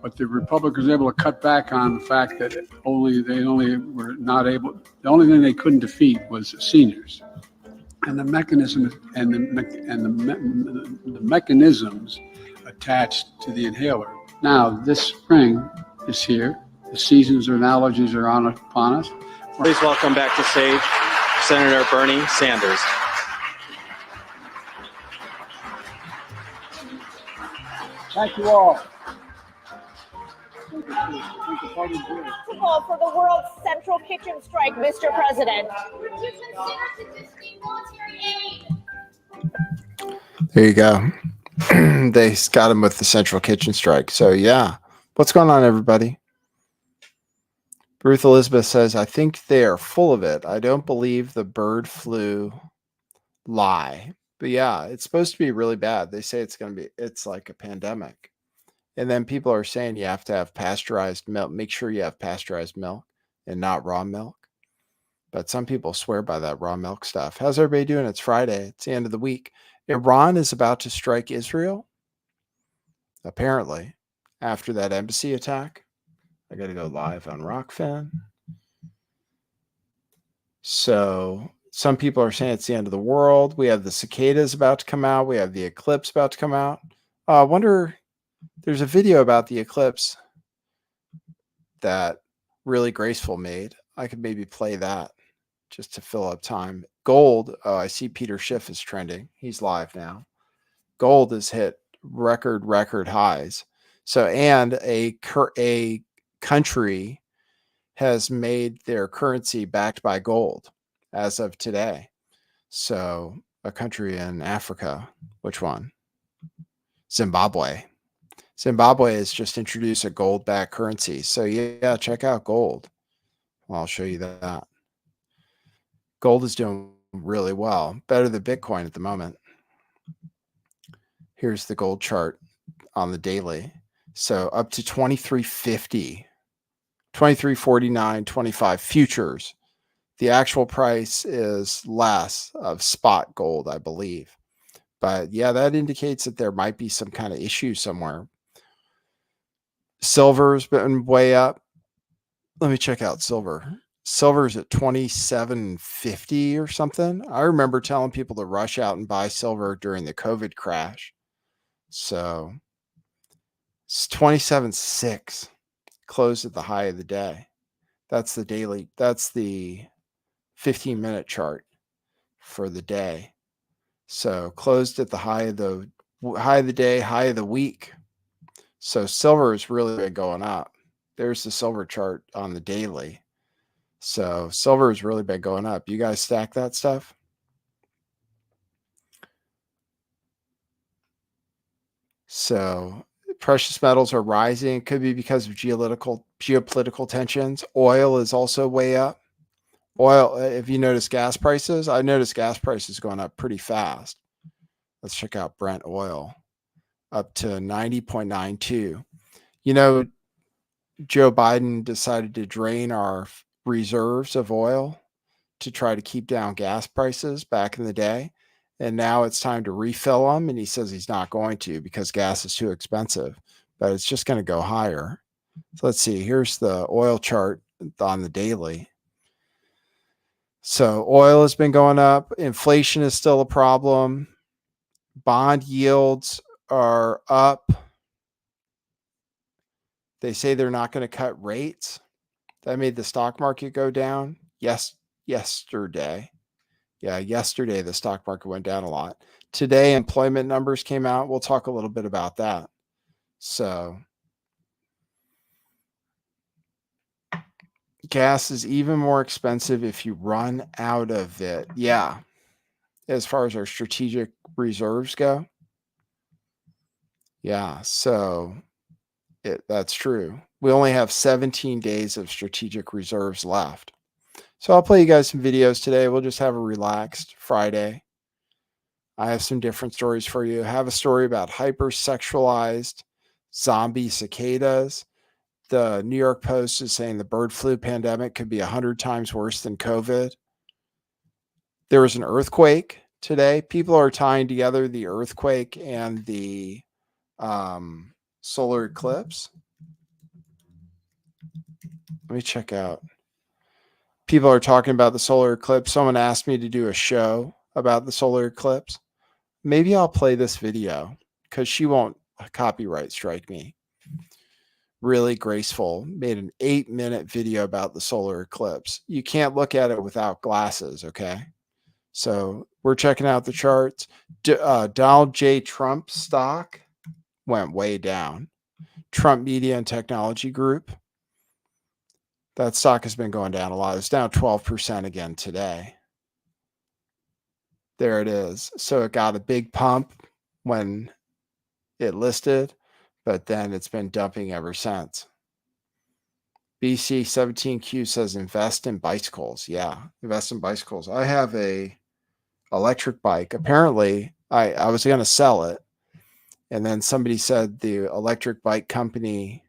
but the Republicans were able to cut back on the fact that they only were not able. The only thing they couldn't defeat was seniors, and the mechanism and the mechanisms attached to the inhaler. Now this spring is here. The seasons of allergies are upon us. Please welcome back to stage Senator Bernie Sanders. Thank you all. To call for the world's central kitchen strike, Mr. President. There you go. They got him with the central kitchen strike. So yeah, what's going on, everybody? Ruth Elizabeth says, I think they are full of it. I don't believe the bird flu lie. But yeah, it's supposed to be really bad. They say it's like a pandemic. And then people are saying you have to have pasteurized milk. Make sure you have pasteurized milk and not raw milk. But some people swear by that raw milk stuff. How's everybody doing? It's Friday. It's the end of the week. Iran is about to strike Israel. Apparently, after that embassy attack. I got to go live on Rockfin. So some people are saying it's the end of the world. We have the cicadas about to come out. We have the eclipse about to come out. I wonder, there's a video about the eclipse that Really Graceful made. I could maybe play that just to fill up time. Gold, I see Peter Schiff is trending. He's live now. Gold has hit record highs. So, and a country has made their currency backed by gold as of today. So a country in Africa, which one? Zimbabwe. Zimbabwe has just introduced a gold-backed currency. So yeah, check out gold. Well, I'll show you that. Gold is doing really well, better than Bitcoin at the moment. Here's the gold chart on the daily. So up to 2350. 2349, 25 futures. The actual price is less of spot gold, I believe. But yeah, that indicates that there might be some kind of issue somewhere. Silver's been way up. Let me check out silver. Silver's at 2750 or something. I remember telling people to rush out and buy silver during the COVID crash. So it's 27.6. Closed at the high of the day. That's the daily. That's the 15-minute chart for the day. So closed at the high of the day, high of the week. So silver has really been going up. There's the silver chart on the daily. So silver has really been going up. You guys stack that stuff? So precious metals are rising. Could be because of geopolitical tensions. Oil is also way up. Oil, if you notice gas prices, I noticed gas prices going up pretty fast. Let's check out Brent oil, up to 90.92. You know, Joe Biden decided to drain our reserves of oil to try to keep down gas prices back in the day. And now it's time to refill them. And he says he's not going to because gas is too expensive, but it's just going to go higher. So let's see. Here's the oil chart on the daily. So oil has been going up. Inflation is still a problem. Bond yields are up. They say they're not going to cut rates. That made the stock market go down. Yesterday. Yeah, yesterday the stock market went down a lot. Today, employment numbers came out. We'll talk a little bit about that. So gas is even more expensive if you run out of it. Yeah. As far as our strategic reserves go. Yeah, so that's true. We only have 17 days of strategic reserves left. So I'll play you guys some videos today. We'll just have a relaxed Friday. I have some different stories for you. I have a story about hypersexualized zombie cicadas. The New York Post is saying the bird flu pandemic could be 100 times worse than COVID. There was an earthquake today. People are tying together the earthquake and the solar eclipse. Let me check out. People are talking about the solar eclipse. Someone asked me to do a show about the solar eclipse. Maybe I'll play this video because she won't copyright strike me. Really graceful. Made an 8-minute video about the solar eclipse. You can't look at it without glasses, okay? So we're checking out the charts. Donald J. Trump stock went way down. Trump Media and Technology Group. That stock has been going down a lot. It's down 12% again today. There it is. So it got a big pump when it listed, but then it's been dumping ever since. BC17Q says invest in bicycles. Yeah, invest in bicycles. I have a electric bike. Apparently, I was going to sell it. And then somebody said the electric bike company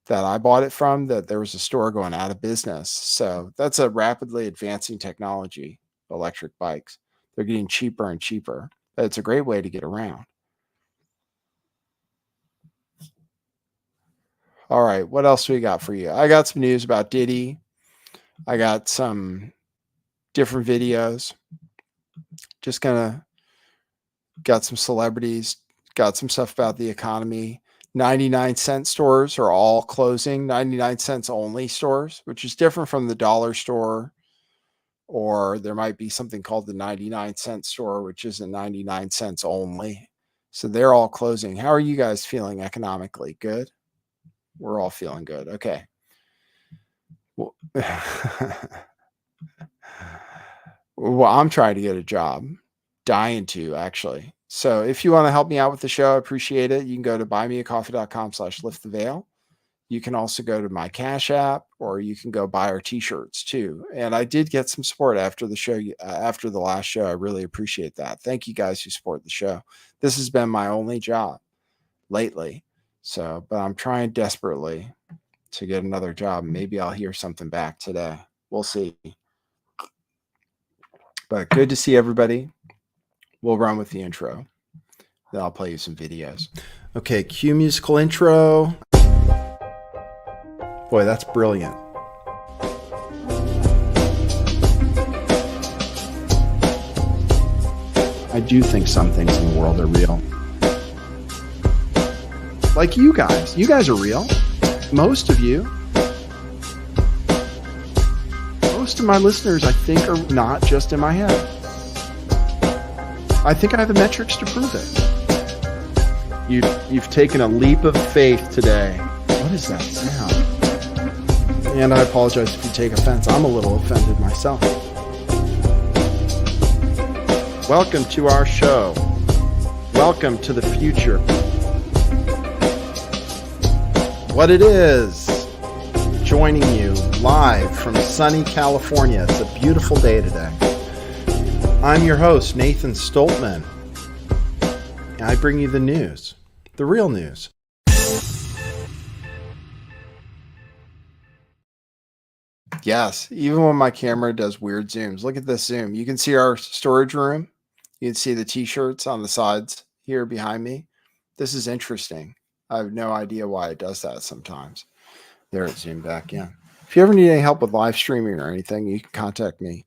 that I bought it from, that there was a store going out of business. So that's a rapidly advancing technology, electric bikes. They're getting cheaper and cheaper. But it's a great way to get around. All right, what else do we got for you? I got some news about Diddy. I got some different videos. Just got some celebrities, got some stuff about the economy. 99-cent stores are all closing, 99 cents only stores, which is different from the dollar store, or there might be something called the 99-cent store, which isn't 99 cents only. So they're all closing. How are you guys feeling economically? Good? We're all feeling good. Okay. Well, well, I'm trying to get a job. Dying to, actually. So if you want to help me out with the show, I appreciate it. You can go to buymeacoffee.com/lifttheveil. You can also go to my Cash App, or you can go buy our t-shirts too. And I did get some support after the show, after the last show. I really appreciate that. Thank you guys who support the show. This has been my only job lately. So, but I'm trying desperately to get another job. Maybe I'll hear something back today. We'll see. But good to see everybody. We'll run with the intro. Then I'll play you some videos. Okay, cue musical intro. Boy, that's brilliant. I do think some things in the world are real. Like you guys. You guys are real. Most of you. Most of my listeners, I think, are not just in my head. I think I have the metrics to prove it. You've taken a leap of faith today. What is that sound? And I apologize if you take offense. I'm a little offended myself. Welcome to our show. Welcome to the future. What it is, joining you live from sunny California. It's a beautiful day today. I'm your host, Nathan Stoltman. And I bring you the news, the real news. Yes, even when my camera does weird zooms. Look at this zoom. You can see our storage room. You can see the t-shirts on the sides here behind me. This is interesting. I have no idea why it does that sometimes. There, it zoomed back in. If you ever need any help with live streaming or anything, you can contact me.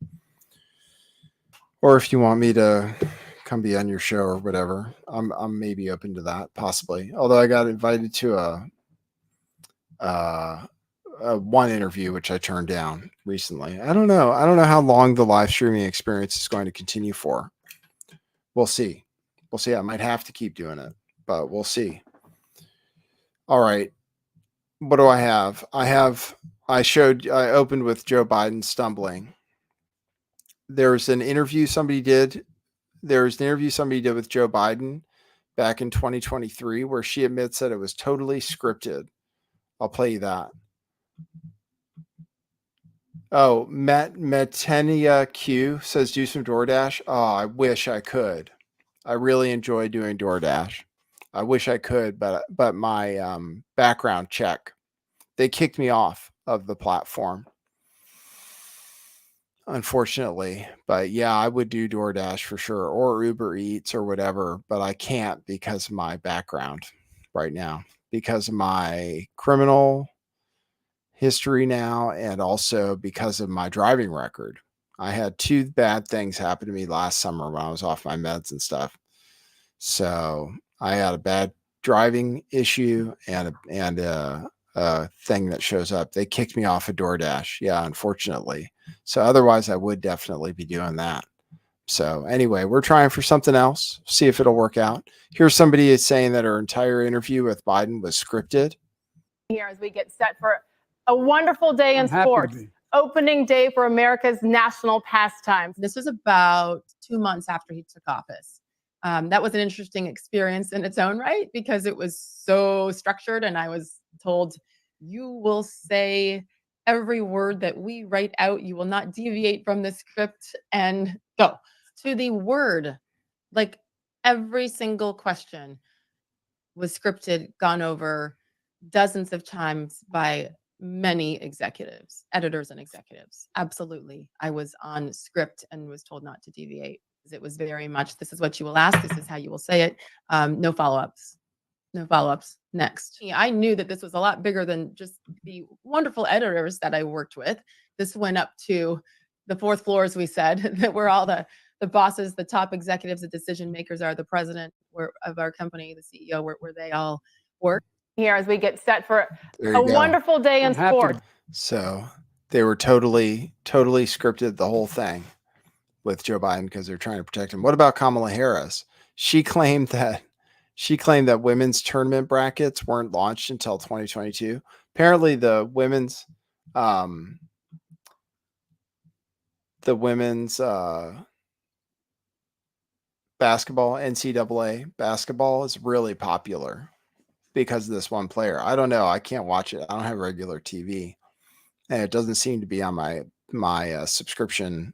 Or if you want me to come be on your show or whatever, I'm maybe open to that, possibly. Although I got invited to a one interview, which I turned down recently. I don't know how long the live streaming experience is going to continue for. We'll see. We'll see. I might have to keep doing it, but we'll see. All right. What do I have? I opened with Joe Biden stumbling. There's an interview somebody did with Joe Biden back in 2023 where she admits that it was totally scripted. I'll play you that. Oh, Matenia Q says do some DoorDash. Oh, I wish I could. I really enjoy doing DoorDash. I wish I could, but my background check, they kicked me off of the platform, unfortunately. But yeah, I would do DoorDash for sure, or Uber Eats or whatever, but I can't because of my background right now, because of my criminal history now, and also because of my driving record. I had 2 bad things happen to me last summer when I was off my meds and stuff. So I had a bad driving issue and a thing that shows up. They kicked me off of DoorDash. Yeah, unfortunately. So otherwise, I would definitely be doing that. So anyway, we're trying for something else. See if it'll work out. Here's somebody is saying that her entire interview with Biden was scripted. Here as we get set for a wonderful day in I'm happy to sports. be. Opening day for America's national pastime. This was about 2 months after he took office. That was an interesting experience in its own right because it was so structured, and I was told, you will say every word that we write out. You will not deviate from the script, and go to the word. Like every single question was scripted, gone over dozens of times by many executives, editors and executives. Absolutely. I was on script and was told not to deviate. It was very much, this is what you will ask, this is how you will say it. No follow-ups. No follow-ups. Next. I knew that this was a lot bigger than just the wonderful editors that I worked with. This went up to the 4th floor, as we said, that we're all the bosses, the top executives, the decision makers are the president of our company, the CEO, where they all work. Here as we get set for There a you go. wonderful day in I'm happy to sports. So they were totally scripted the whole thing with Joe Biden because they're trying to protect him. What about Kamala Harris? She claimed that women's tournament brackets weren't launched until 2022. Apparently the women's basketball, NCAA basketball is really popular because of this one player. I don't know. I can't watch it. I don't have regular TV, and it doesn't seem to be on my subscription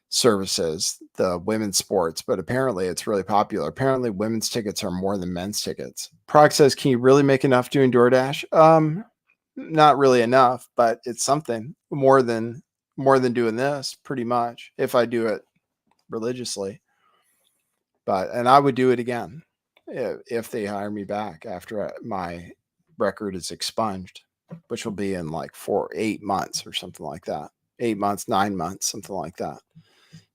services, the women's sports, but apparently it's really popular. Apparently women's tickets are more than men's tickets. Prague says, can you really make enough doing DoorDash? Not really enough, but it's something more than doing this pretty much if I do it religiously. And I would do it again if they hire me back after my record is expunged, which will be in like 8 months or something like that. 8 months, 9 months, something like that.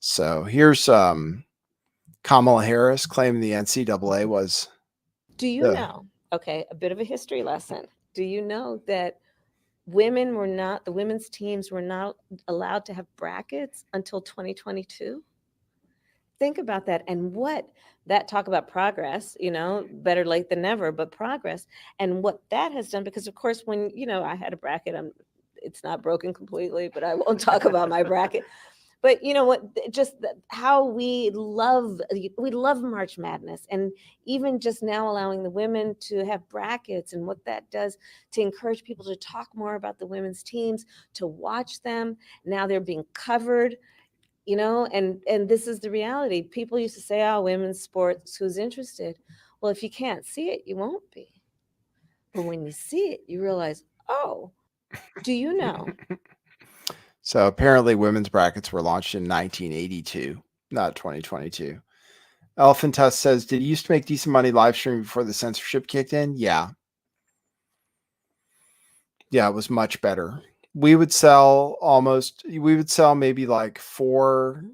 So here's Kamala Harris claiming the NCAA was. Do you know? Okay, a bit of a history lesson. Do you know that the women's teams were not allowed to have brackets until 2022? Think about that. And talk about progress, better late than never, but progress. And what that has done, because of course, when, I had a bracket, it's not broken completely, but I won't talk about my bracket. But you know what, just how we love March Madness, and even just now allowing the women to have brackets and what that does to encourage people to talk more about the women's teams, to watch them. Now they're being covered, and this is the reality. People used to say, oh, women's sports, who's interested? Well, if you can't see it, you won't be. But when you see it, you realize, oh, do you know? So apparently women's brackets were launched in 1982, not 2022. Elephant Tusk says, did you used to make decent money live streaming before the censorship kicked in? Yeah. Yeah, it was much better. We would sell maybe like 4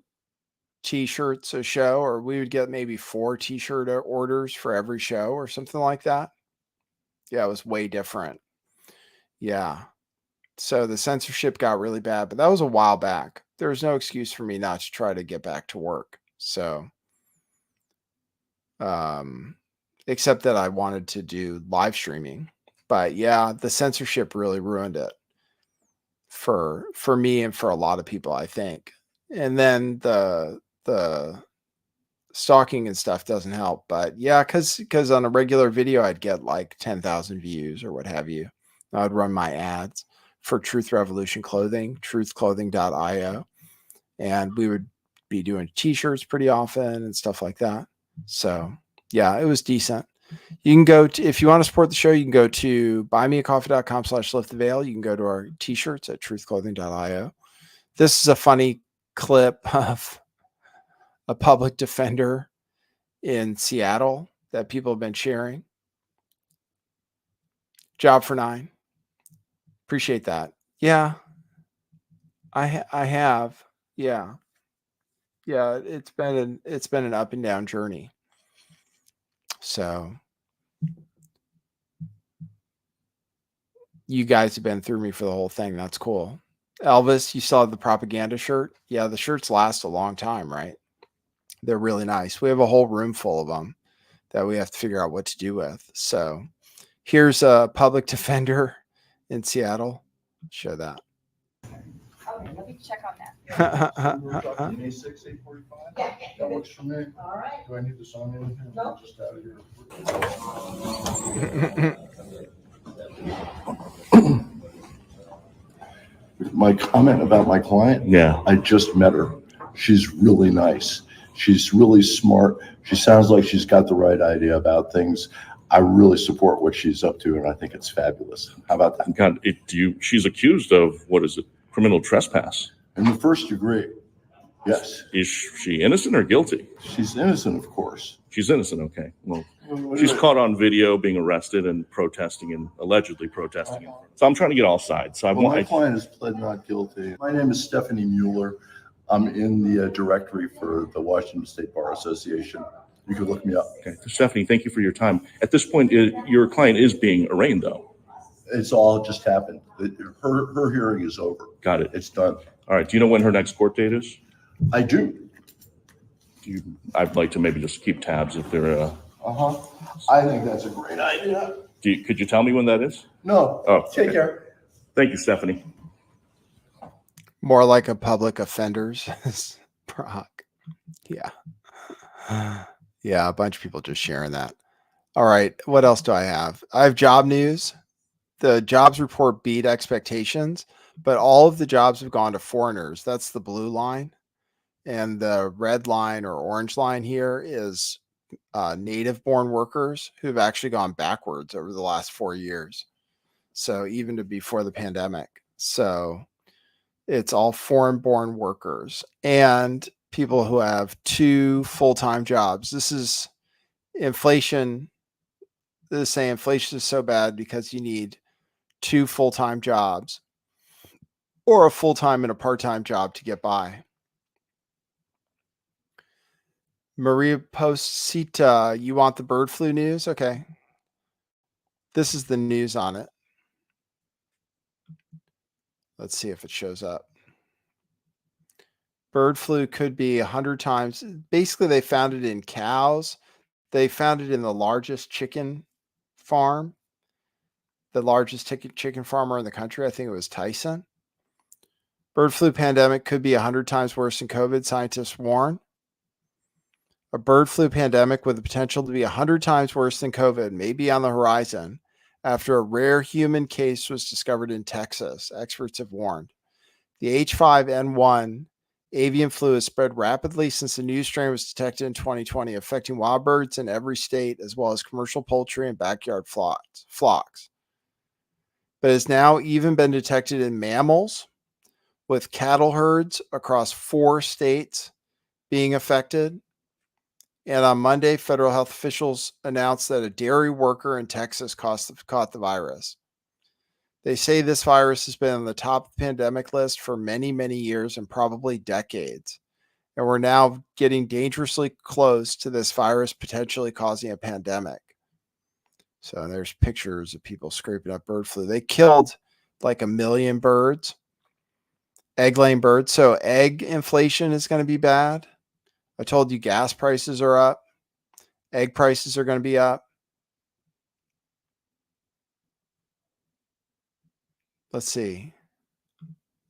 t-shirts a show, or we would get maybe 4 t-shirt orders for every show or something like that. Yeah, it was way different. Yeah. So the censorship got really bad, but that was a while back. There was no excuse for me not to try to get back to work. So, except that I wanted to do live streaming, but yeah, the censorship really ruined it for me and for a lot of people, I think. And then the stalking and stuff doesn't help, but yeah, because on a regular video, I'd get like 10,000 views or what have you. I would run my ads for Truth Revolution Clothing, truthclothing.io. And we would be doing t-shirts pretty often and stuff like that. So yeah, it was decent. You can go to, if you want to support the show, you can go to buymeacoffee.com/lifttheveil. You can go to our t-shirts at truthclothing.io. This is a funny clip of a public defender in Seattle that people have been sharing. Job for 9. Appreciate that. Yeah, I have. Yeah. Yeah, it's been an up and down journey. So you guys have been through me for the whole thing. That's cool. Elvis, you saw the propaganda shirt? Yeah, the shirts last a long time, right? They're really nice. We have a whole room full of them that we have to figure out what to do with. So here's a public defender in Seattle. Show that. Okay, let me check on that. May 6, 8:45? That works for me. All right. Do I need to sign anything? No. I'm just out of here. My comment about my client? Yeah. I just met her. She's really nice. She's really smart. She sounds like she's got the right idea about things. I really support what she's up to, and I think it's fabulous. How about that? God, she's accused of, what is it, criminal trespass. In the first degree, yes. Is she innocent or guilty? She's innocent, of course. She's innocent, okay. Well, she's caught on video being arrested and protesting and allegedly protesting. So I'm trying to get all sides. So My client has pled not guilty. My name is Stephanie Mueller. I'm in the directory for the Washington State Bar Association. You can look me up. Okay. Stephanie, thank you for your time. At this point, your client is being arraigned, though. It's all just happened. Her hearing is over. Got it. It's done. All right. Do you know when her next court date is? I do. I'd like to maybe just keep tabs if they're. I think that's a great idea. Could you tell me when that is? No. Oh, Take okay. care. Thank you, Stephanie. More like a public offenders. Brock. Yeah. Yeah, a bunch of people just sharing that. All right. What else do I have? I have job news. The jobs report beat expectations, but all of the jobs have gone to foreigners. That's the blue line. And the red line or orange line here is native born workers who've actually gone backwards over the last 4 years. So even to before the pandemic. So it's all foreign born workers and people who have 2 full-time jobs. This is inflation. They say inflation is so bad because you need 2 full-time jobs or a full-time and a part-time job to get by. Maria Postita, you want the bird flu news? Okay. This is the news on it. Let's see if it shows up. Bird flu could be 100 times. Basically, they found it in cows. They found it in the largest chicken farm, the largest chicken farmer in the country. I think it was Tyson. Bird flu pandemic could be 100 times worse than COVID, scientists warn. A bird flu pandemic with the potential to be 100 times worse than COVID may be on the horizon after a rare human case was discovered in Texas, experts have warned. The H5N1 avian flu has spread rapidly since the new strain was detected in 2020, affecting wild birds in every state, as well as commercial poultry and backyard flocks. But has now even been detected in mammals, with cattle herds across 4 states being affected. And on Monday, federal health officials announced that a dairy worker in Texas caught the virus. They say this virus has been on the top of the pandemic list for many, many years and probably decades. And we're now getting dangerously close to this virus potentially causing a pandemic. So there's pictures of people scraping up bird flu. They killed like 1 million birds, egg-laying birds. So egg inflation is going to be bad. I told you gas prices are up. Egg prices are going to be up. Let's see.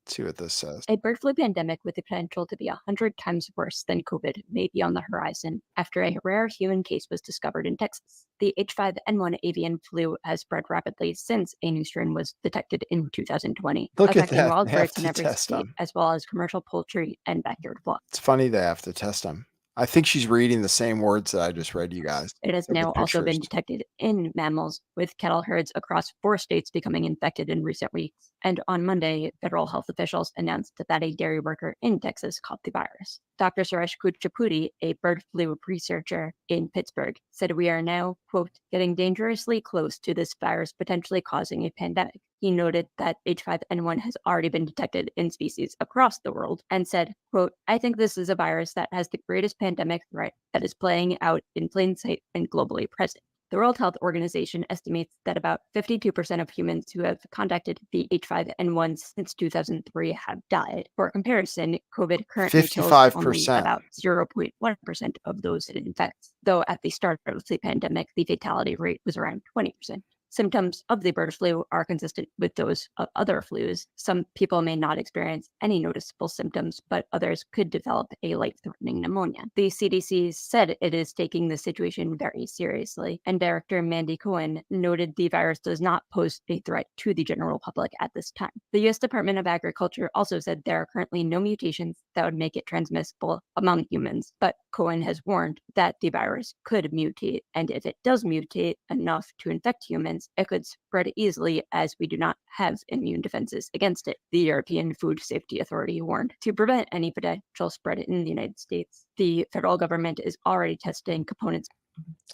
Let's see what this says. A bird flu pandemic with the potential to be 100 times worse than COVID may be on the horizon after a rare human case was discovered in Texas. The H5N1 avian flu has spread rapidly since a new strain was detected in 2020, Look at affecting that. wild They have birds in to every test state, them. as well as commercial poultry and backyard flocks. It's funny they have to test them. I think she's reading the same words that I just read you guys. It has with the now also been pictures. detected in mammals, with cattle herds across 4 states becoming infected in recent weeks. And on Monday, federal health officials announced that a dairy worker in Texas caught the virus. Dr. Suresh Kuchipudi, a bird flu researcher in Pittsburgh, said we are now, quote, getting dangerously close to this virus potentially causing a pandemic. he noted that H5N1 has already been detected in species across the world and said, quote, "I think this is a virus that has the greatest pandemic threat that is playing out in plain sight and globally present." The World Health Organization estimates that about 52% of humans who have contacted the H5N1 since 2003 have died. For comparison, COVID currently kills only 55%. about 0.1% of those it infects, though at the start of the pandemic, the fatality rate was around 20%. Symptoms of the bird flu are consistent with those of other flus. Some people may not experience any noticeable symptoms, but others could develop a life-threatening pneumonia. The CDC said it is taking the situation very seriously, and Director Mandy Cohen noted the virus does not pose a threat to the general public at this time. The U.S. Department of Agriculture also said there are currently no mutations that would make it transmissible among humans, but Cohen has warned that the virus could mutate, and if it does mutate enough to infect humans, it could spread easily as we do not have immune defenses against it, the European Food Safety Authority warned. To prevent any potential spread in the United States, the federal government is already testing components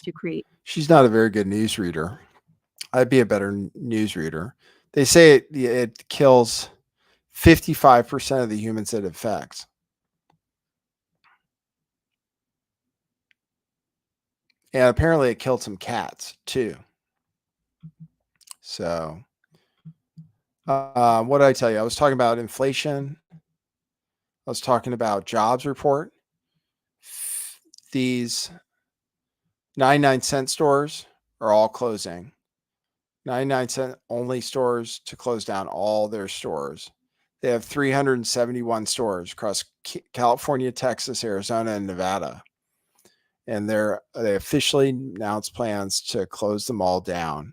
to create. She's not a very good newsreader. I'd be a better newsreader. They say it kills 55% of the humans it affects. And apparently it killed some cats too. So, what did I tell you? I was talking about inflation. I was talking about jobs report. These 99-cent stores are all closing. 99-cent only stores to close down all their stores. They have 371 stores across California, Texas, Arizona, and Nevada. And they officially announced plans to close them all down.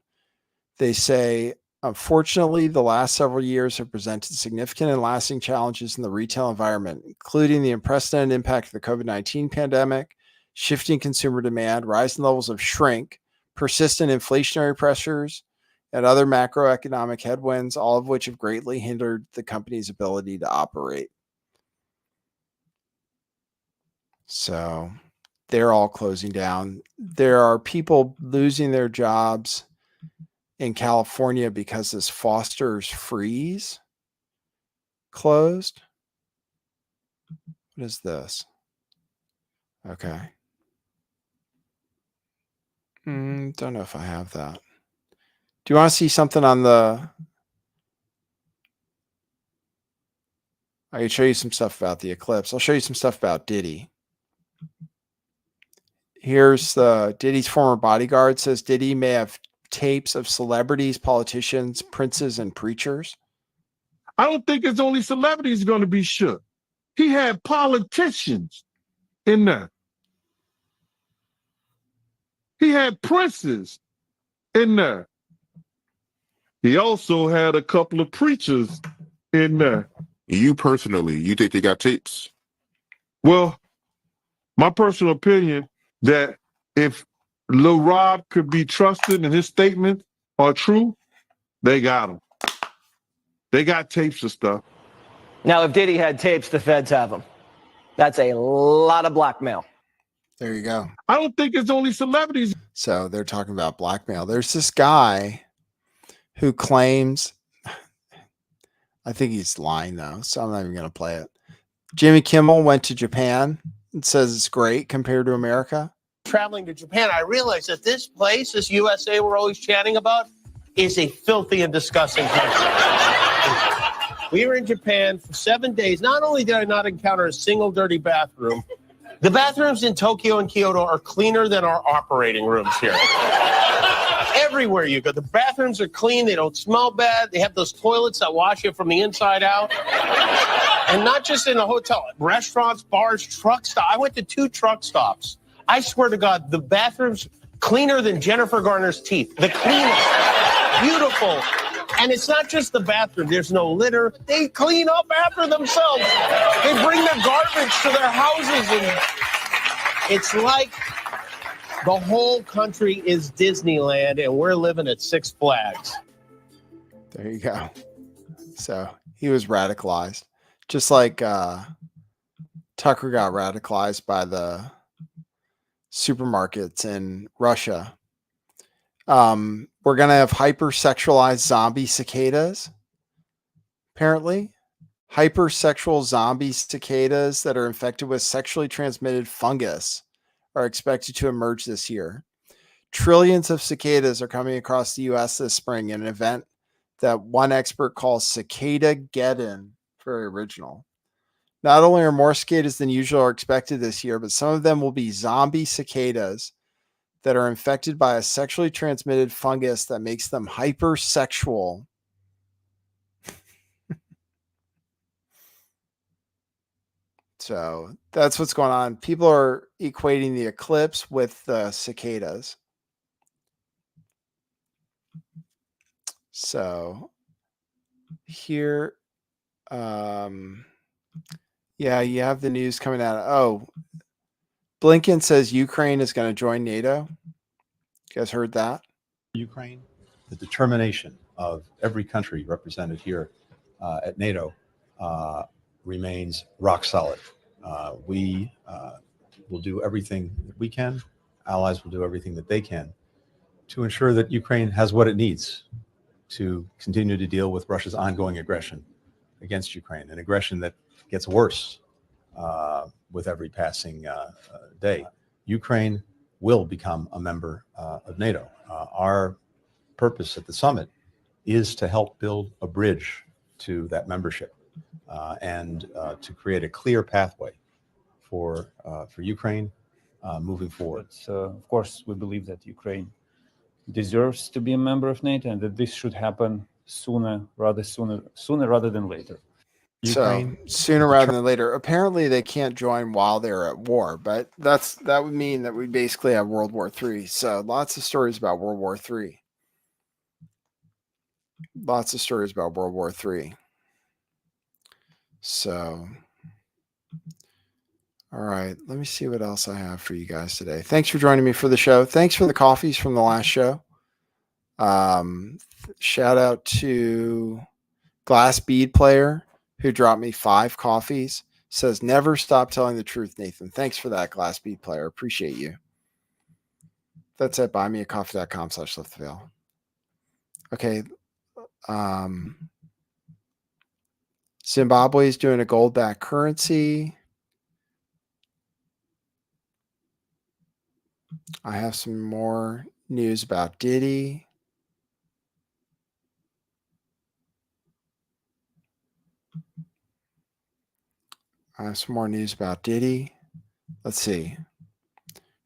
They say, unfortunately, the last several years have presented significant and lasting challenges in the retail environment, including the unprecedented impact of the COVID-19 pandemic, shifting consumer demand, rising levels of shrink, persistent inflationary pressures, and other macroeconomic headwinds, all of which have greatly hindered the company's ability to operate. So they're all closing down. There are people losing their jobs in California because this Foster's Freeze closed. What is this? Okay. Don't know if I have that. Do you want to see something on the... I can show you some stuff about the Eclipse. I'll show you some stuff about Diddy. Here's Diddy's former bodyguard says Diddy may have tapes of celebrities, politicians, princes, and preachers. I don't think it's only celebrities going to be shook. He had politicians in there. He had princes in there. He also had a couple of preachers in there. You personally, you think they got tapes? Well, my personal opinion that if Lil Rob could be trusted and his statements are true, they got him. They got tapes of stuff. Now, if Diddy had tapes, the feds have them. That's a lot of blackmail. There you go. I don't think it's only celebrities. So they're talking about blackmail. There's this guy who claims, I think he's lying though, so I'm not even going to play it. Jimmy Kimmel went to Japan and says it's great compared to America. Traveling to Japan, I realized that this place, this USA we're always chatting about, is a filthy and disgusting country. We were in Japan for 7 days. Not only did I not encounter a single dirty bathroom, the bathrooms in Tokyo and Kyoto are cleaner than our operating rooms here. Everywhere you go, the bathrooms are clean. They don't smell bad. They have those toilets that wash you from the inside out. And not just in a hotel, restaurants, bars, truck stops. I went to 2 truck stops. I swear to God, the bathrooms cleaner than Jennifer Garner's teeth. The cleanest, beautiful. And it's not just the bathroom. There's no litter. They clean up after themselves. They bring their garbage to their houses. And it's like the whole country is Disneyland and we're living at Six Flags. There you go. So he was radicalized. Just like Tucker got radicalized by the supermarkets in Russia. We're going to have hypersexualized zombie cicadas. Apparently, hypersexual zombie cicadas that are infected with sexually transmitted fungus are expected to emerge this year. Trillions of cicadas are coming across the U.S. this spring in an event that one expert calls Cicada-geddon. Very original. Not only are more cicadas than usual are expected this year, but some of them will be zombie cicadas that are infected by a sexually transmitted fungus that makes them hypersexual. So that's what's going on. People are equating the eclipse with the cicadas. So here, yeah, you have the news coming out. Oh, Blinken says Ukraine is going to join NATO. You guys heard that? Ukraine, the determination of every country represented here at NATO remains rock solid. We will do everything that we can. Allies will do everything that they can to ensure that Ukraine has what it needs to continue to deal with Russia's ongoing aggression against Ukraine, an aggression that gets worse with every passing day. Ukraine will become a member of NATO. Our purpose at the summit is to help build a bridge to that membership and to create a clear pathway for Ukraine moving forward. But, of course, we believe that Ukraine deserves to be a member of NATO and that this should happen sooner rather than later. So sooner rather than later. Apparently, they can't join while they're at war, but that would mean that we basically have World War III. So lots of stories about World War III. Lots of stories about World War III. So, all right, let me see what else I have for you guys today. Thanks for joining me for the show. Thanks for the coffees from the last show. Shout out to Glass Bead Player, who dropped me 5 coffees. Says, never stop telling the truth, Nathan. Thanks for that, Glass Bead Player. Appreciate you. That's at buymeacoffee.com/lifttheveil. Okay. Zimbabwe is doing a gold-backed currency. I have some more news about Diddy. I have some more news about Diddy. Let's see.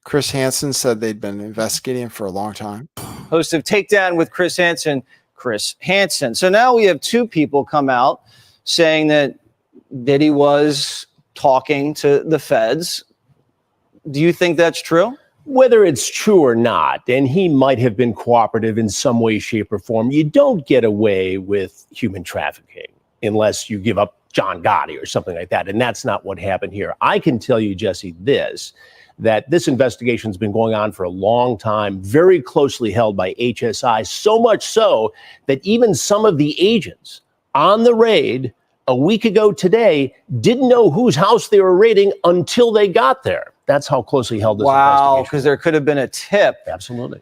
Chris Hansen said they'd been investigating him for a long time. Host of Takedown with Chris Hansen, Chris Hansen. So now we have 2 people come out saying that Diddy was talking to the feds. Do you think that's true? Whether it's true or not, and he might have been cooperative in some way, shape, or form, you don't get away with human trafficking unless you give up John Gotti or something like that. And that's not what happened here. I can tell you, Jesse, that this investigation has been going on for a long time, very closely held by HSI, so much so that even some of the agents on the raid a week ago today didn't know whose house they were raiding until they got there. That's how closely held this investigation. Wow, because there could have been a tip. Absolutely.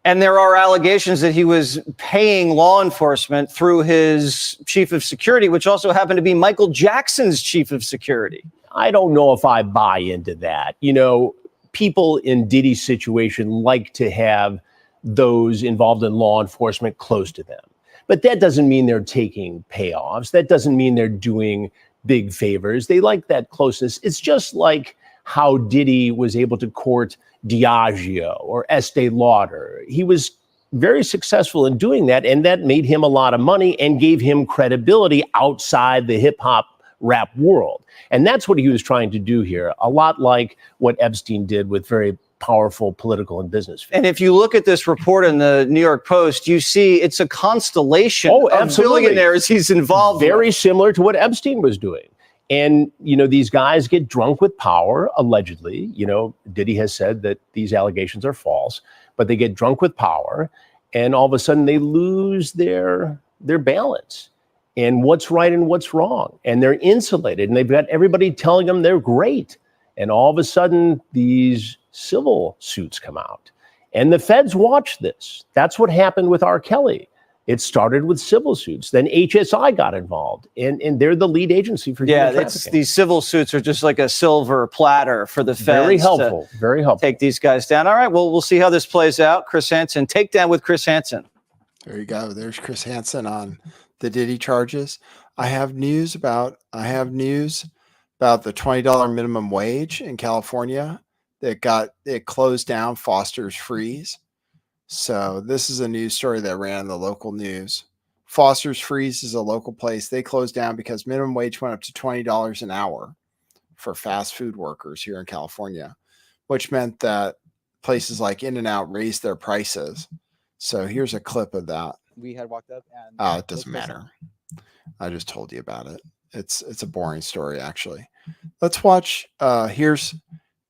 And there are allegations that he was paying law enforcement through his chief of security, which also happened to be Michael Jackson's chief of security. I don't know if I buy into that. You know, people in Diddy's situation like to have those involved in law enforcement close to them. But that doesn't mean they're taking payoffs. That doesn't mean they're doing big favors. They like that closeness. It's just like how Diddy was able to court Diageo or Estee Lauder. He was very successful in doing that, and that made him a lot of money and gave him credibility outside the hip-hop rap world. And that's what he was trying to do here, a lot like what Epstein did with very powerful political and business figures. And if you look at this report in the New York Post, you see it's a constellation of billionaires he's involved very with. Similar to what Epstein was doing. And, you know, these guys get drunk with power, allegedly. You know, Diddy has said that these allegations are false, but they get drunk with power, and all of a sudden they lose their balance and what's right and what's wrong. And they're insulated, and they've got everybody telling them they're great. And all of a sudden, these civil suits come out. And the feds watch this. That's what happened with R. Kelly. It started with civil suits. Then HSI got involved, and they're the lead agency for Yeah, human it's, trafficking. these civil suits are just like a silver platter for the feds. Very helpful. Very helpful. Take these guys down. All right, well, we'll see how this plays out. Chris Hansen, takedown with Chris Hansen. There you go. There's Chris Hansen on the Diddy charges. I have news about the $20 minimum wage in California it closed down Foster's Freeze. So this is a news story that ran in the local news. Foster's Freeze is a local place. They closed down because minimum wage went up to $20 an hour for fast food workers here in California, which meant that places like In-N-Out raised their prices. So here's a clip of that. We had walked up and It doesn't matter. I just told you about it. It's a boring story, actually. Let's watch. Here's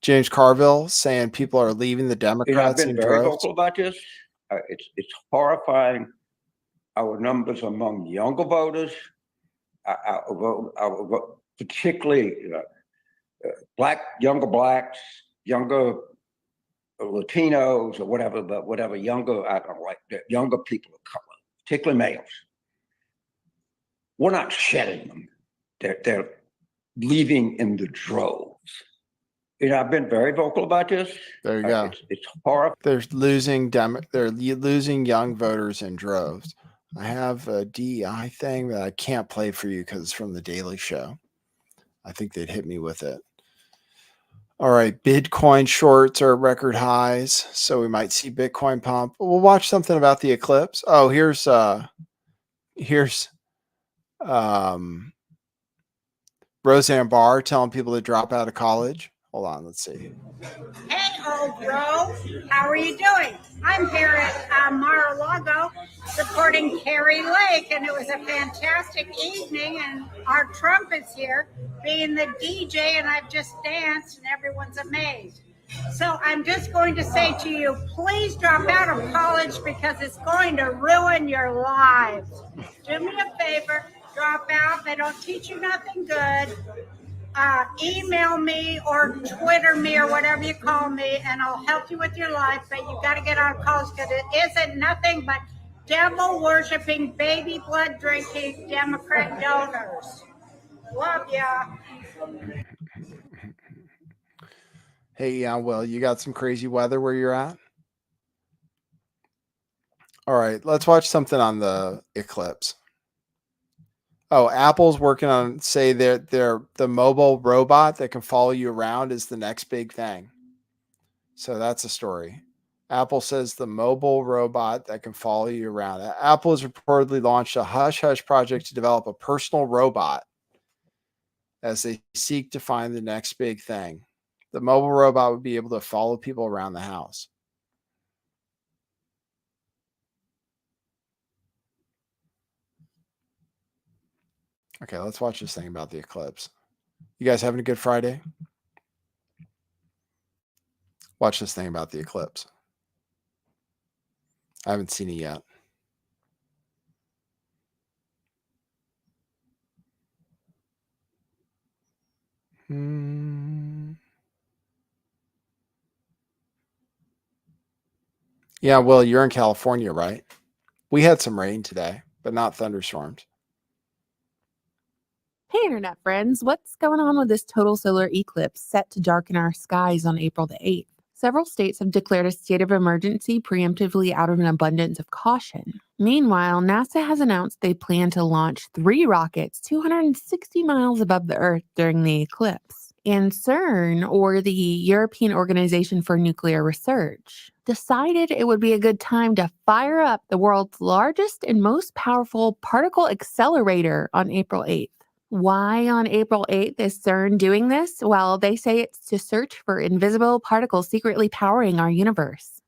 James Carville saying people are leaving the Democrats I've in been very droves. vocal about this. It's horrifying. Our numbers among younger voters, particularly younger blacks, younger Latinos, or whatever, but whatever younger, I don't like younger people of color, particularly males. We're not shedding them. They're leaving in the droves. I've been very vocal about this. There you go. It's horrible. They're losing young voters in droves. I have a DEI thing that I can't play for you because it's from the Daily Show. I think they'd hit me with it. All right, Bitcoin shorts are at record highs, so we might see Bitcoin pump. We'll watch something about the eclipse. Oh, here's Roseanne Barr telling people to drop out of college. Hold on, let's see. Hey, old bro, how are you doing? I'm here at Mar-a-Lago supporting Carrie Lake, and it was a fantastic evening, and our Trump is here being the DJ, and I've just danced, and everyone's amazed. So I'm just going to say to you, please drop out of college because it's going to ruin your lives. Do me a favor, drop out. They don't teach you nothing good. Email me or Twitter me or whatever you call me, and I'll help you with your life, but you got to get out of college because it isn't nothing but devil-worshipping, baby blood-drinking Democrat donors. Love ya. Hey, Will, you got some crazy weather where you're at? All right, let's watch something on the eclipse. Oh, Apple's working on, say, the mobile robot that can follow you around is the next big thing. So that's a story. Apple says the mobile robot that can follow you around. Apple has reportedly launched a hush-hush project to develop a personal robot as they seek to find the next big thing. The mobile robot would be able to follow people around the house. Okay, let's watch this thing about the eclipse. You guys having a good Friday? Watch this thing about the eclipse. I haven't seen it yet. Yeah, well, you're in California, right? We had some rain today, but not thunderstorms. Hey, Internet friends, what's going on with this total solar eclipse set to darken our skies on April the 8th? Several states have declared a state of emergency preemptively out of an abundance of caution. Meanwhile, NASA has announced they plan to launch 3 rockets 260 miles above the Earth during the eclipse. And CERN, or the European Organization for Nuclear Research, decided it would be a good time to fire up the world's largest and most powerful particle accelerator on April 8th. Why on April 8th is CERN doing this? Well, they say it's to search for invisible particles secretly powering our universe.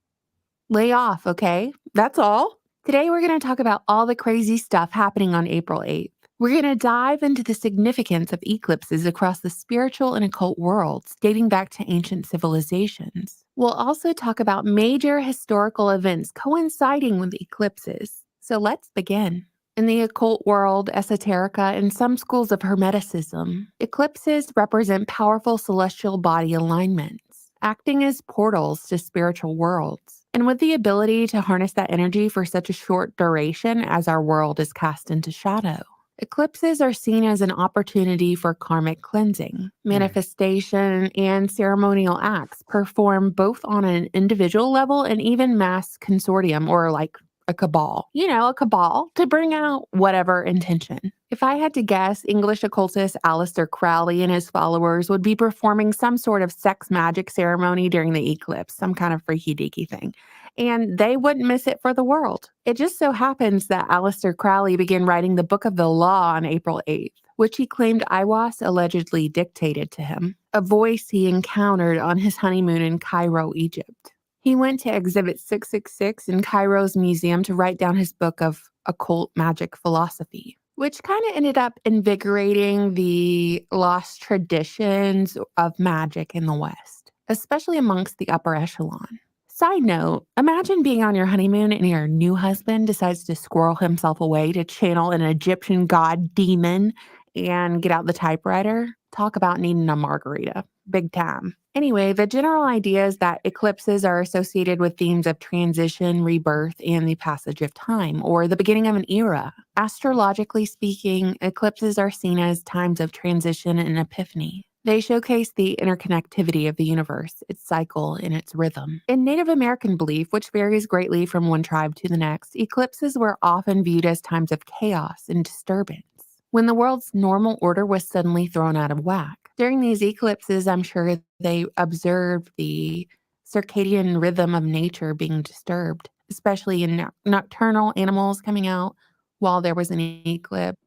Lay off, okay? That's all. Today, we're going to talk about all the crazy stuff happening on April 8th. We're going to dive into the significance of eclipses across the spiritual and occult worlds, dating back to ancient civilizations. We'll also talk about major historical events coinciding with eclipses. So let's begin. In the occult world, esoterica, and some schools of Hermeticism, eclipses represent powerful celestial body alignments. acting as portals to spiritual worlds. And with the ability to harness that energy for such a short duration as our world is cast into shadow. Eclipses are seen as an opportunity for karmic cleansing, manifestation, and ceremonial acts performed both on an individual level and even mass consortium or like a cabal. You know, a cabal to bring out whatever intention. If I had to guess, English occultist Aleister Crowley and his followers would be performing some sort of sex magic ceremony during the eclipse, some kind of freaky deaky thing. And they wouldn't miss it for the world. It just so happens that Aleister Crowley began writing the Book of the Law on April 8th, which he claimed Aiwass allegedly dictated to him, a voice he encountered on his honeymoon in Cairo, Egypt. He went to Exhibit 666 in Cairo's museum to write down his book of occult magic philosophy, which kind of ended up invigorating the lost traditions of magic in the West, especially amongst the upper echelon. Side note, imagine being on your honeymoon and your new husband decides to squirrel himself away to channel an Egyptian god demon and get out the typewriter. Talk about needing a margarita. Big time. Anyway, the general idea is that eclipses are associated with themes of transition, rebirth, and the passage of time, or the beginning of an era. Astrologically speaking, eclipses are seen as times of transition and epiphany. They showcase the interconnectivity of the universe, its cycle, and its rhythm. In Native American belief, which varies greatly from one tribe to the next, eclipses were often viewed as times of chaos and disturbance, when the world's normal order was suddenly thrown out of whack. During these eclipses, I'm sure they observed the circadian rhythm of nature being disturbed, especially in nocturnal animals coming out while there was an eclipse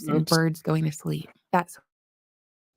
and birds going to sleep. That's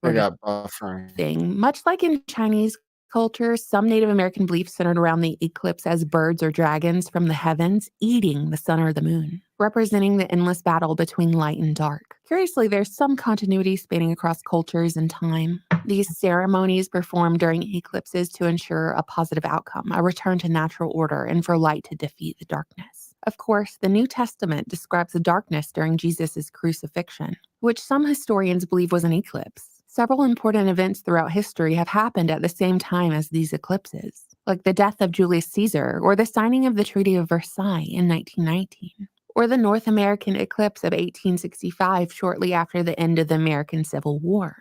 I got buffering. thing. Much like in Chinese culture, some Native American beliefs centered around the eclipse as birds or dragons from the heavens eating the sun or the moon, representing the endless battle between light and dark. Curiously, there's some continuity spanning across cultures and time. These ceremonies performed during eclipses to ensure a positive outcome, a return to natural order, and for light to defeat the darkness. Of course, the New Testament describes the darkness during Jesus' crucifixion, which some historians believe was an eclipse. Several important events throughout history have happened at the same time as these eclipses, like the death of Julius Caesar or the signing of the Treaty of Versailles in 1919, or the North American eclipse of 1865 shortly after the end of the American Civil War.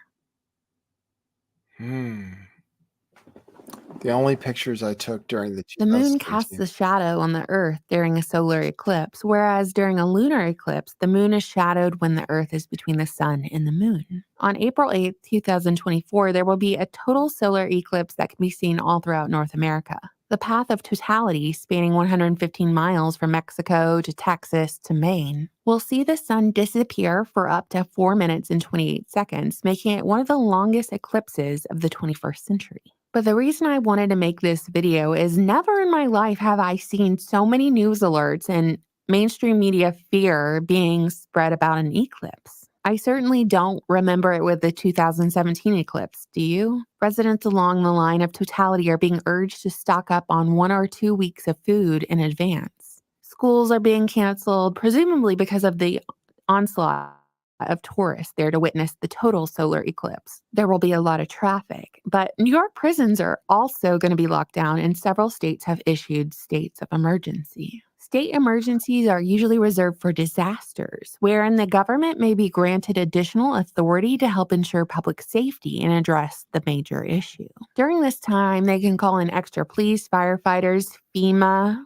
The only pictures I took during the The moon casts a shadow on the Earth during a solar eclipse, whereas during a lunar eclipse, the moon is shadowed when the Earth is between the sun and the moon. On April 8th, 2024, there will be a total solar eclipse that can be seen all throughout North America. The path of totality, spanning 115 miles from Mexico to Texas to Maine, will see the sun disappear for up to 4 minutes and 28 seconds, making it one of the longest eclipses of the 21st century. But the reason I wanted to make this video is never in my life have I seen so many news alerts and mainstream media fear being spread about an eclipse. I certainly don't remember it with the 2017 eclipse, do you? Residents along the line of totality are being urged to stock up on 1 or 2 weeks of food in advance. Schools are being canceled, presumably because of the onslaught of tourists there to witness the total solar eclipse. There will be a lot of traffic, but New York prisons are also going to be locked down, and several states have issued states of emergency. State emergencies are usually reserved for disasters, wherein the government may be granted additional authority to help ensure public safety and address the major issue. During this time, they can call in extra police, firefighters, FEMA,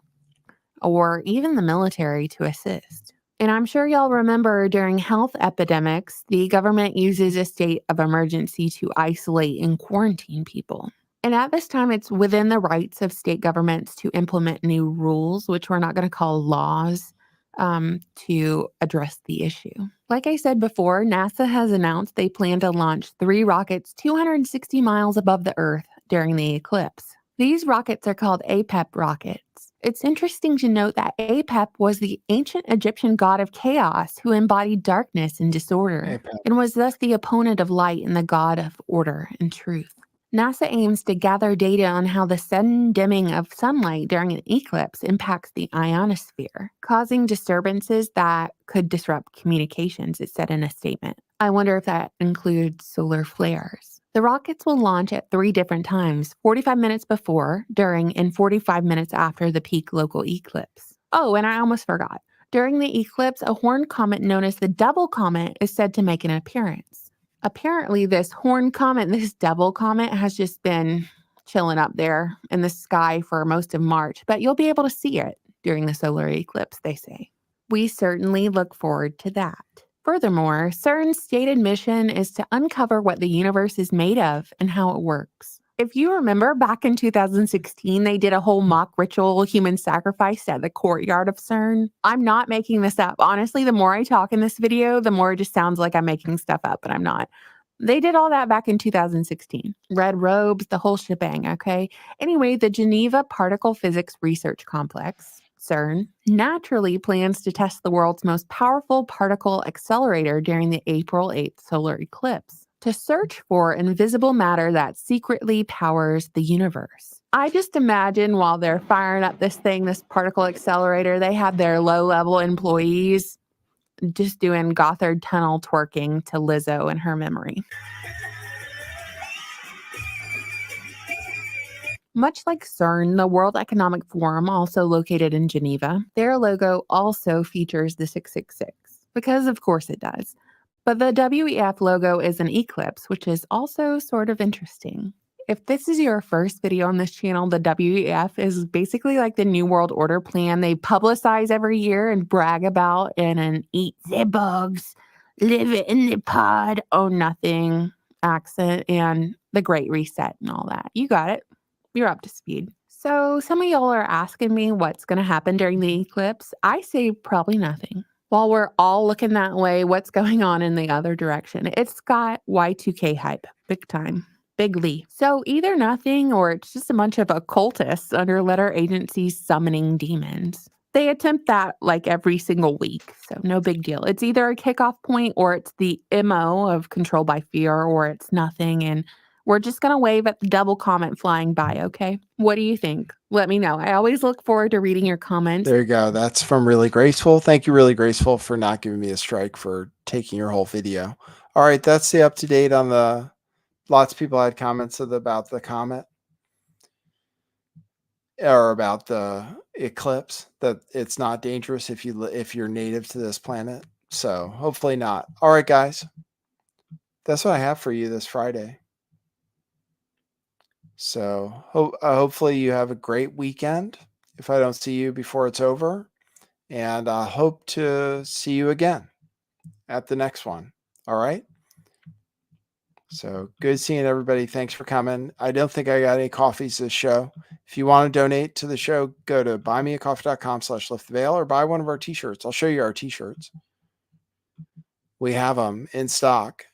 or even the military to assist. And I'm sure y'all remember during health epidemics, the government uses a state of emergency to isolate and quarantine people. And at this time, it's within the rights of state governments to implement new rules, which we're not going to call laws, to address the issue. Like I said before, NASA has announced they plan to launch 3 rockets 260 miles above the Earth during the eclipse. These rockets are called APEP rockets. It's interesting to note that Apep was the ancient Egyptian god of chaos who embodied darkness and disorder, and was thus the opponent of light and the god of order and truth. NASA aims to gather data on how the sudden dimming of sunlight during an eclipse impacts the ionosphere, causing disturbances that could disrupt communications, it said in a statement. I wonder if that includes solar flares. The rockets will launch at 3 different times, 45 minutes before, during, and 45 minutes after the peak local eclipse. Oh, and I almost forgot. During the eclipse, a horned comet known as the double comet is said to make an appearance. Apparently, this horned comet, this double comet, has just been chilling up there in the sky for most of March, but you'll be able to see it during the solar eclipse, they say. We certainly look forward to that. Furthermore, CERN's stated mission is to uncover what the universe is made of and how it works. If you remember, back in 2016, they did a whole mock ritual human sacrifice at the courtyard of CERN. I'm not making this up. Honestly, the more I talk in this video, the more it just sounds like I'm making stuff up, but I'm not. They did all that back in 2016. Red robes, the whole shebang, okay? Anyway, the Geneva Particle Physics Research Complex, CERN, naturally plans to test the world's most powerful particle accelerator during the April 8th solar eclipse to search for invisible matter that secretly powers the universe. I just imagine while they're firing up this thing, this particle accelerator, they have their low-level employees just doing Gothard Tunnel twerking to Lizzo in her memory. Much like CERN, the World Economic Forum, also located in Geneva, their logo also features the 666, because of course it does. But the WEF logo is an eclipse, which is also sort of interesting. If this is your first video on this channel, the WEF is basically like the New World Order plan they publicize every year and brag about in an eat the bugs, live in the pod, own nothing accent, and the Great Reset and all that. You got it. You're up to speed. So some of y'all are asking me what's going to happen during the eclipse. I say probably nothing. While we're all looking that way, what's going on in the other direction? It's got Y2K hype, big time. Bigly. So either nothing or it's just a bunch of occultists under letter agencies summoning demons. They attempt that like every single week, so no big deal. It's either a kickoff point or it's the MO of control by fear or it's nothing, and we're just going to wave at the double comet flying by, okay? What do you think? Let me know. I always look forward to reading your comments. There you go. That's from Really Graceful. Thank you, Really Graceful, for not giving me a strike for taking your whole video. All right, that's the up-to-date on the... Lots of people had comments about the comet or about the eclipse, that it's not dangerous if you're native to this planet. So hopefully not. All right, guys. That's what I have for you this Friday. So hopefully you have a great weekend if I don't see you before it's over. And I hope to see you again at the next one. All right. So good seeing everybody. Thanks for coming. I don't think I got any coffees this show. If you want to donate to the show, go to buymeacoffee.com/lifttheveil or buy one of our t-shirts. I'll show you our t-shirts. We have them in stock.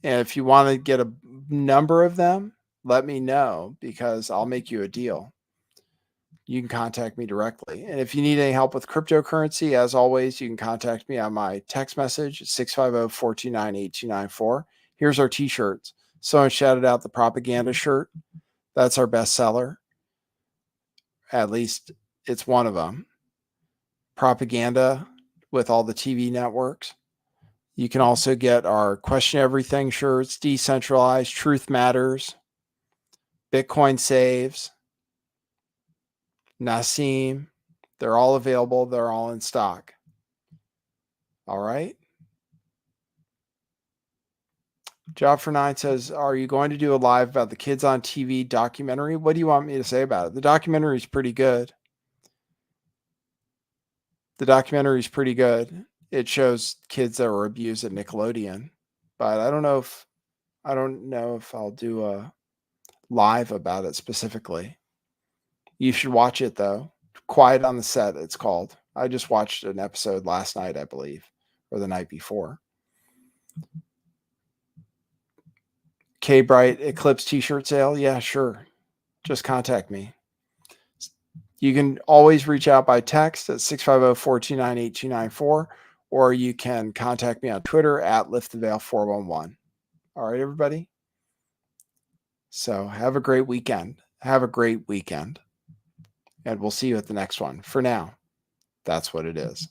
And if you want to get a number of them, let me know because I'll make you a deal. You can contact me directly. And if you need any help with cryptocurrency, as always, you can contact me on my text message, 650-429-8294. Here's our t-shirts. Someone shouted out the propaganda shirt. That's our best seller. At least it's one of them. Propaganda with all the TV networks. You can also get our Question Everything shirts, Decentralized, Truth Matters, Bitcoin Saves, Nassim. They're all available. They're all in stock. All right. Job for 9 says, are you going to do a live about the Kids on TV documentary? What do you want me to say about it? The documentary is pretty good. The documentary is pretty good. It shows kids that were abused at Nickelodeon, but I don't know if I'll do a live about it specifically. You should watch it though. Quiet on the Set, it's called. I just watched an episode last night, I believe, or the night before. K-Bright Eclipse t-shirt sale. Yeah, sure. Just contact me. You can always reach out by text at 650-429-8294, or you can contact me on Twitter at lifttheveil411. All right, everybody. So have a great weekend. Have a great weekend. And we'll see you at the next one. For now, that's what it is.